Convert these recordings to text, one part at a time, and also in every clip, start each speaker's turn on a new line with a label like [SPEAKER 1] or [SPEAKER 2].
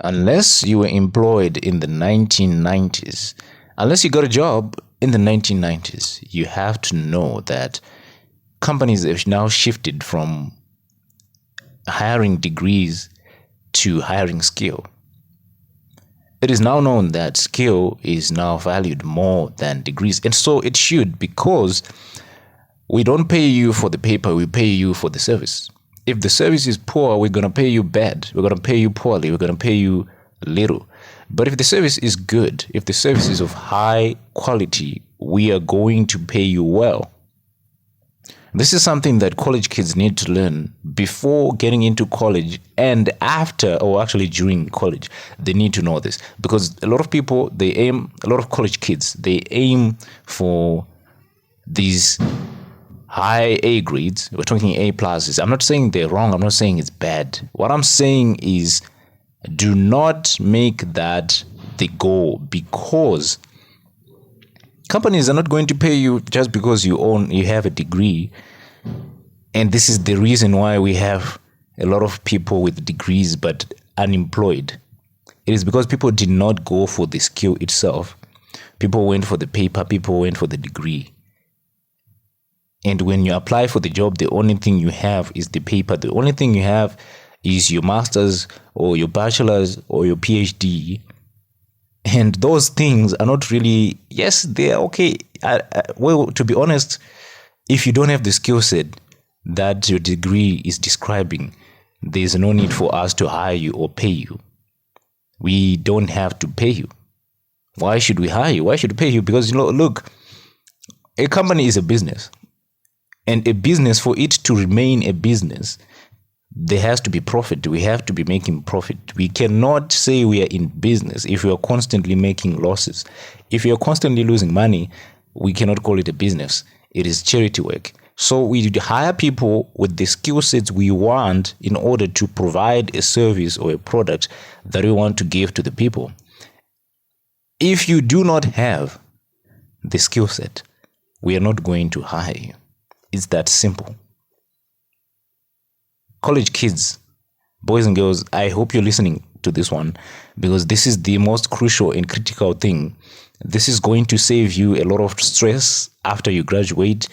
[SPEAKER 1] unless you were employed in the 1990s, unless you got a job in the 1990s, you have to know that companies have now shifted from hiring degrees to hiring skill. It is now known that skill is now valued more than degrees, and so it should, because we don't pay you for the paper, we pay you for the service. If the service is poor, we're going to pay you bad. We're going to pay you poorly. We're going to pay you little. But if the service is good, if the service is of high quality, we are going to pay you well. This is something that college kids need to learn before getting into college and after, or actually during college. They need to know this, because a lot of people, a lot of college kids, they aim for these high A grades. We're talking A pluses. I'm not saying they're wrong. I'm not saying it's bad. What I'm saying is, do not make that the goal, because companies are not going to pay you just because you have a degree. And this is the reason why we have a lot of people with degrees but unemployed. It is because people did not go for the skill itself. People went for the paper. People went for the degree. And when you apply for the job, the only thing you have is the paper. The only thing you have is your master's or your bachelor's or your PhD. And those things are not really, yes, they're okay. Well, to be honest, if you don't have the skill set that your degree is describing, there's no need for us to hire you or pay you. We don't have to pay you. Why should we hire you? Why should we pay you? Because, look, a company is a business. And a business, for it to remain a business, there has to be profit. We have to be making profit. We cannot say we are in business if we are constantly making losses. If we are constantly losing money, we cannot call it a business. It is charity work. So we hire people with the skill sets we want in order to provide a service or a product that we want to give to the people. If you do not have the skill set, we are not going to hire you. It's that simple. College kids, boys and girls, I hope you're listening to this one, because this is the most crucial and critical thing. This is going to save you a lot of stress after you graduate,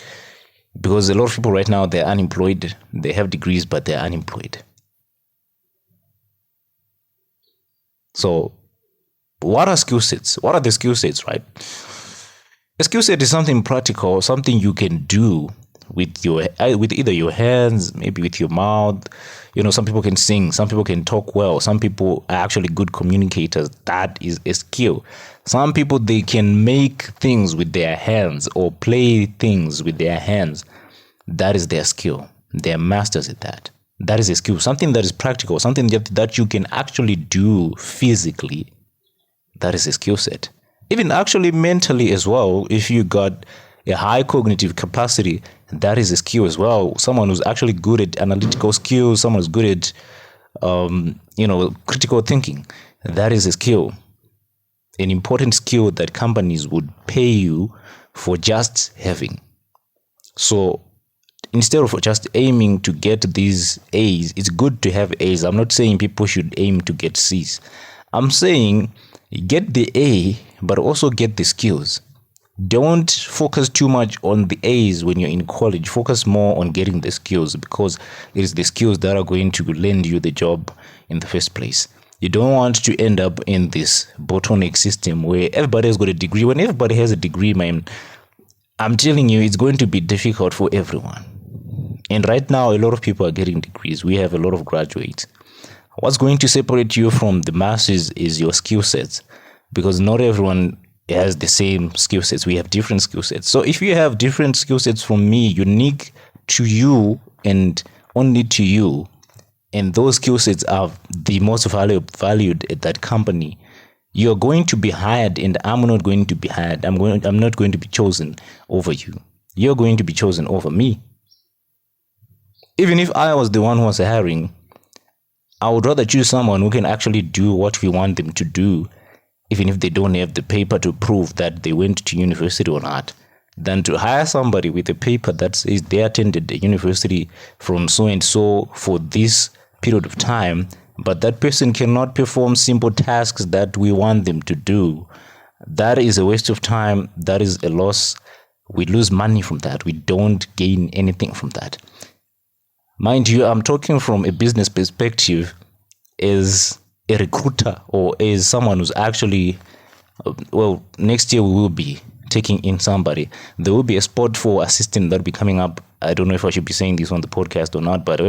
[SPEAKER 1] because a lot of people right now, they're unemployed. They have degrees, but they're unemployed. So what are skill sets? What are the skill sets, right? A skill set is something practical, something you can do with either your hands, maybe with your mouth. Some people can sing, some people can talk well, some people are actually good communicators. That is a skill. Some people, they can make things with their hands or play things with their hands. That is their skill. They're masters at that. That is a skill, something that is practical, something that you can actually do physically. That is a skill set. Even actually mentally as well, if you got a high cognitive capacity, that is a skill as well. Someone who's actually good at analytical skills, someone who's good at, critical thinking, that is a skill. An important skill that companies would pay you for just having. So instead of just aiming to get these A's, it's good to have A's. I'm not saying people should aim to get C's. I'm saying get the A, but also get the skills. Don't focus too much on the A's when you're in college. Focus more on getting the skills, because it is the skills that are going to lend you the job in the first place. You don't want to end up in this bottleneck system where everybody has got a degree. When everybody has a degree, man, I'm telling you, it's going to be difficult for everyone. And right now, a lot of people are getting degrees. We have a lot of graduates. What's going to separate you from the masses is your skill sets, because not everyone has the same skill sets. We have different skill sets. So if you have different skill sets from me, unique to you and only to you, and those skill sets are the most valued at that company, you're going to be hired, and I'm not going to be hired. I'm not going to be chosen over you. You're going to be chosen over me. Even if I was the one who was hiring, I would rather choose someone who can actually do what we want them to do, even if they don't have the paper to prove that they went to university or not, than to hire somebody with a paper that says they attended the university from so and so for this period of time, but that person cannot perform simple tasks that we want them to do, that is a waste of time. That is a loss. We lose money from that. We don't gain anything from that. Mind you, I'm talking from a business perspective as a recruiter or as someone who's actually, next year we will be taking in somebody. There will be a spot for assistant that will be coming up. I don't know if I should be saying this on the podcast or not, but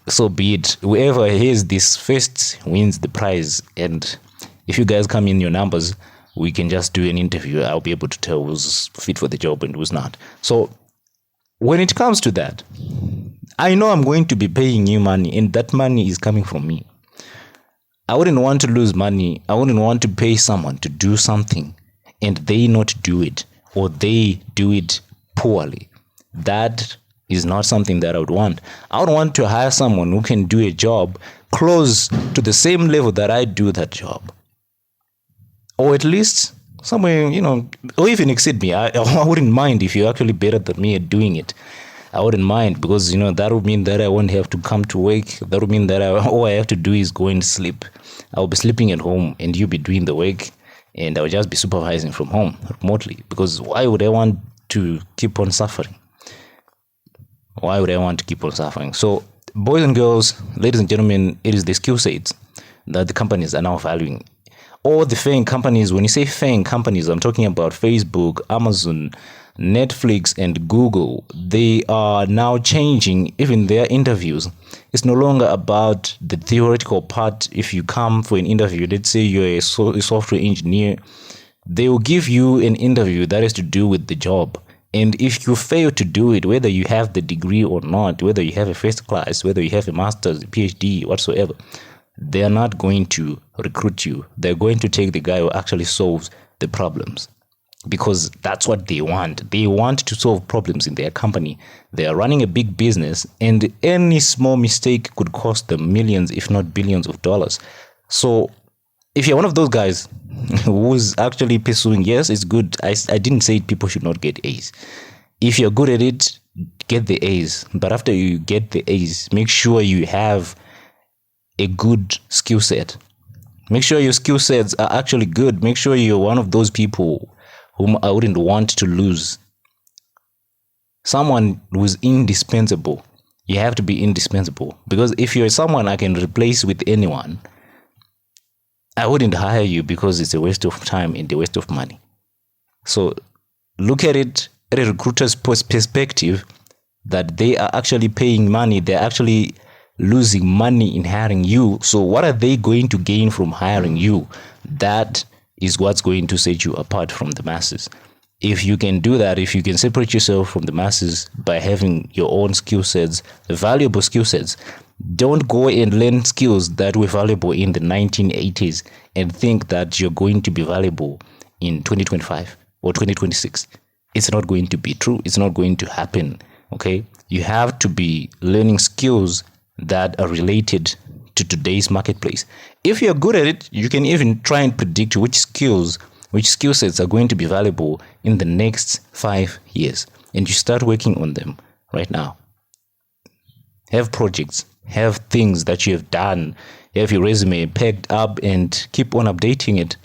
[SPEAKER 1] so be it. Whoever has this first wins the prize. And if you guys come in your numbers, we can just do an interview. I'll be able to tell who's fit for the job and who's not. So when it comes to that, I know I'm going to be paying you money, and that money is coming from me. I wouldn't want to lose money. I wouldn't want to pay someone to do something and they not do it, or they do it poorly. That is not something that I would want. I would want to hire someone who can do a job close to the same level that I do that job. Or at least somewhere, or even exceed me. I wouldn't mind if you're actually better than me at doing it. I wouldn't mind, because that would mean that I won't have to come to work. That would mean that all I have to do is go and sleep. I'll be sleeping at home and you'll be doing the work, and I'll just be supervising from home remotely. Because why would I want to keep on suffering? Why would I want to keep on suffering? So, boys and girls, ladies and gentlemen, it is the skill sets that the companies are now valuing. All the FAANG companies, when you say FAANG companies, I'm talking about Facebook, Amazon, Netflix, and Google. They are now changing even their interviews. It's no longer about the theoretical part. If you come for an interview, let's say you're a software engineer, they will give you an interview that has to do with the job. And if you fail to do it, whether you have the degree or not, whether you have a first class, whether you have a master's, a PhD, whatsoever, they are not going to recruit you. They're going to take the guy who actually solves the problems, because that's what they want. They want to solve problems in their company. They are running a big business, and any small mistake could cost them millions, if not billions of dollars. So if you're one of those guys who's actually pursuing, yes, it's good. I didn't say people should not get A's. If you're good at it, get the A's. But after you get the A's, make sure you have a good skill set. Make sure your skill sets are actually good. Make sure you're one of those people whom I wouldn't want to lose. Someone who's indispensable. You have to be indispensable. Because if you're someone I can replace with anyone, I wouldn't hire you, because it's a waste of time and a waste of money. So look at it at a recruiter's perspective, that they are actually paying money. They're actually losing money in hiring you. So what are they going to gain from hiring you? That is what's going to set you apart from the masses. If you can do that, if you can separate yourself from the masses by having your own skill sets, valuable skill sets, don't go and learn skills that were valuable in the 1980s and think that you're going to be valuable in 2025 or 2026. It's not going to be true. It's not going to happen. Okay? You have to be learning skills that are related to today's marketplace. If you're good at it, you can even try and predict which skill sets are going to be valuable in the next 5 years, and you start working on them right now. Have projects, have things that you have done, have your resume packed up, and keep on updating it.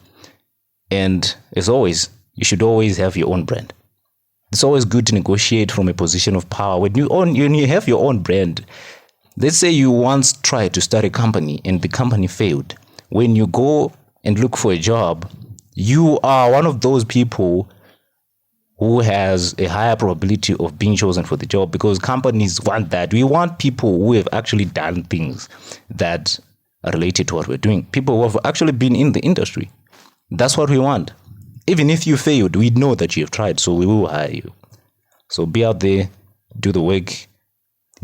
[SPEAKER 1] And as always, you should always have your own brand. It's always good to negotiate from a position of power. When you have your own brand, let's say you once tried to start a company and the company failed. When you go and look for a job, you are one of those people who has a higher probability of being chosen for the job, because companies want that. We want people who have actually done things that are related to what we're doing. People who have actually been in the industry. That's what we want. Even if you failed, we know that you have tried, so we will hire you. So be out there, do the work,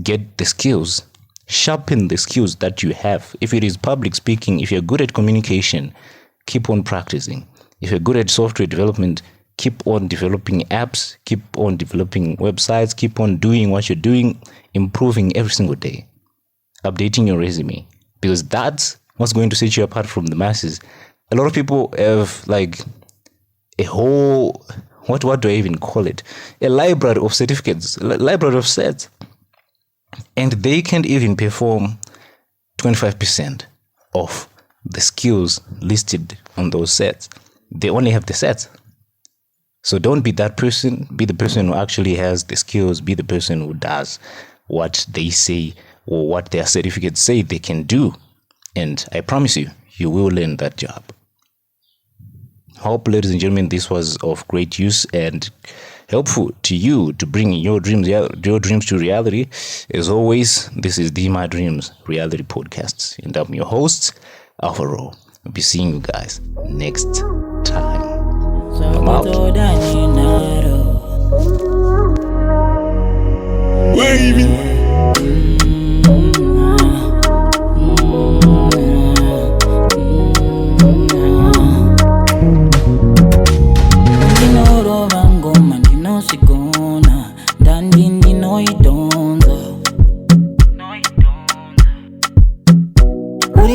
[SPEAKER 1] get the skills, sharpen the skills that you have. If it is public speaking, if you're good at communication, keep on practicing. If you're good at software development, keep on developing apps, keep on developing websites, keep on doing what you're doing, improving every single day, updating your resume, because that's what's going to set you apart from the masses. A lot of people have like a whole, what do I even call it? A library of certificates, library of sets. And they can't even perform 25% of the skills listed on those sets. They only have the sets. So don't be that person. Be the person who actually has the skills. Be the person who does what they say or what their certificates say they can do. And I promise you, you will land that job. Hope, ladies and gentlemen, this was of great use and helpful to you to bring your dreams to reality. As always, this is the My Dreams Reality Podcasts, and I'm your host, Alvin. I'll be seeing you guys next time. I'm out.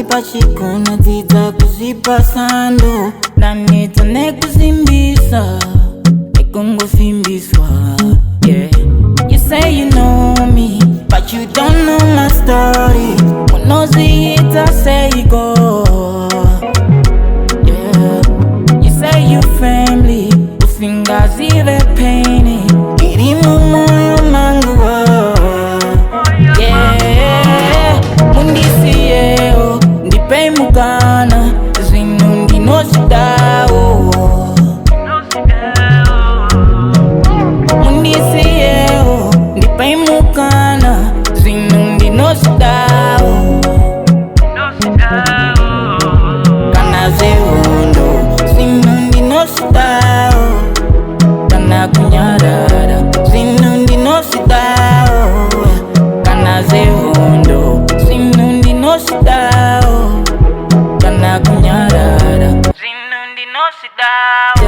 [SPEAKER 2] Pachikuna tita kuzipasando Lanita nekuzimbisa Nekungo simbiswa. Yeah. You say you know me, but you don't know my story. When no see it, I say you go. Yeah. You say you family, usingazi the pain. Irimu moyo manguwa. Yeah. Mundi siye Pay mugana, zinundi no sidao. Mundi siyo, di pay mugana, zinundi no sidao. Kana zehundo, zinundi no sidao. Kana kunyarara, zinundi no sidao. Kana zehundo, zinundi no sidao. Zinundi no sidao.